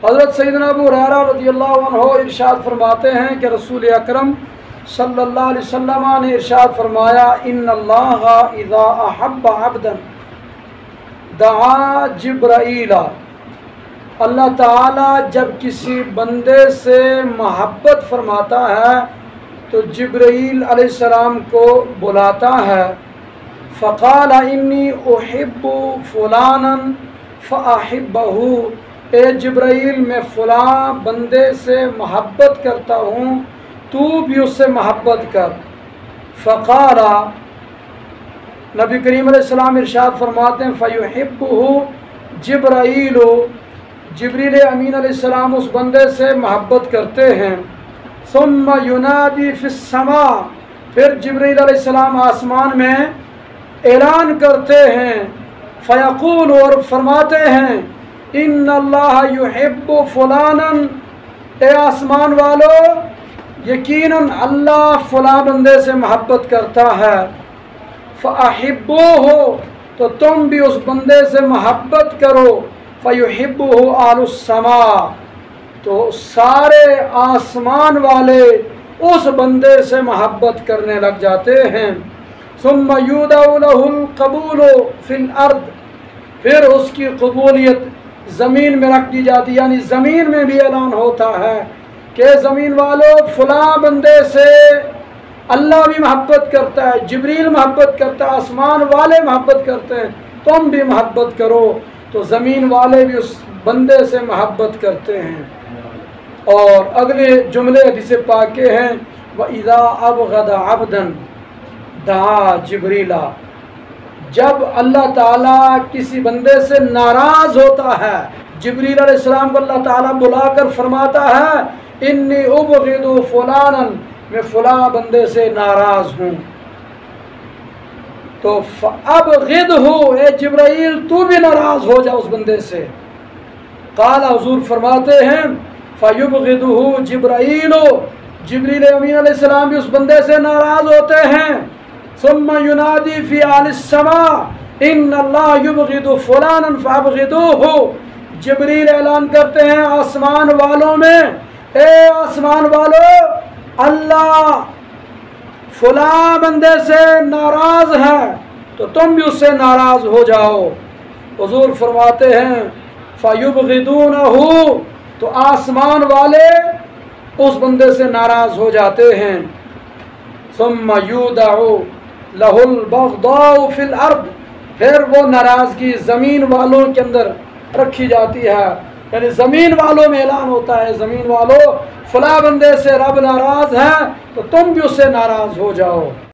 حضرت سیدنا ابو ہریرہ رضی اللہ عنہ ارشاد فرماتے ہیں کہ رسول اکرم صلی اللہ علیہ وسلم نے ارشاد فرمایا ان اللہ اذا احب عبدا دعا جبرائیل، اللہ تعالیٰ جب کسی بندے سے محبت فرماتا ہے تو جبرائیل علیہ السلام کو بلاتا ہے، فقال انی احب فلانا فاحبہ، اے جبرائیل میں فلاں بندے سے محبت کرتا ہوں تو بھی اس سے محبت کر۔ فقال، نبی کریم علیہ السلام ارشاد فرماتے ہیں فیحبہ جبرائیل، جبریل امین علیہ السلام اس بندے سے محبت کرتے ہیں۔ ثم ینادی فی السماء، پھر جبریل علیہ السلام آسمان میں اعلان کرتے ہیں، فیقول، اور فرماتے ہیں ان اللہ یحب فلانا، اے آسمان والو یقیناً اللہ فلاں بندے سے محبت کرتا ہے، فاحبوہ، تو تم بھی اس بندے سے محبت کرو، فیحبہ اہل السماء، تو سارے آسمان والے اس بندے سے محبت کرنے لگ جاتے ہیں۔ ثم یودع لہ القبول فی الارض، پھر اس کی قبولیت زمین میں رکھ دی جاتی، یعنی زمین میں بھی اعلان ہوتا ہے کہ زمین والو فلاں بندے سے اللہ بھی محبت کرتا ہے، جبریل محبت کرتا ہے، آسمان والے محبت کرتے ہیں، تم بھی محبت کرو، تو زمین والے بھی اس بندے سے محبت کرتے ہیں۔ اور اگلے جملے حدیث پاک کے ہیں وَإِذَا أَبْغَضَ عَبْدًا دعا جبریلا، جب اللہ تعالیٰ کسی بندے سے ناراض ہوتا ہے، جبریل علیہ السلام کو اللہ تعالیٰ بلا کر فرماتا ہے انی ابغض فلانا، میں فلاں بندے سے ناراض ہوں، تو فابغضہ، اے جبرائیل تو بھی ناراض ہو جا اس بندے سے۔ قال، حضور فرماتے ہیں فیبغضہ جبرائیل، جبریل امین علیہ السلام بھی اس بندے سے ناراض ہوتے ہیں۔ ثم ینادی فی اہل السماء ان اللہ یبغض فلانا فابغضوہ، جبریل اعلان کرتے ہیں آسمان والوں میں، اے آسمان والو اللہ فلاں بندے سے ناراض ہے تو تم بھی اس سے ناراض ہو جاؤ۔ حضور فرماتے ہیں فیبغضونہ، تو آسمان والے اس بندے سے ناراض ہو جاتے ہیں۔ ثم یودع لہ البغضاء فی الارض، پھر وہ ناراضگی زمین والوں کے اندر رکھی جاتی ہے، یعنی زمین والوں میں اعلان ہوتا ہے زمین والوں فلاں بندے سے رب ناراض ہے تو تم بھی اس سے ناراض ہو جاؤ۔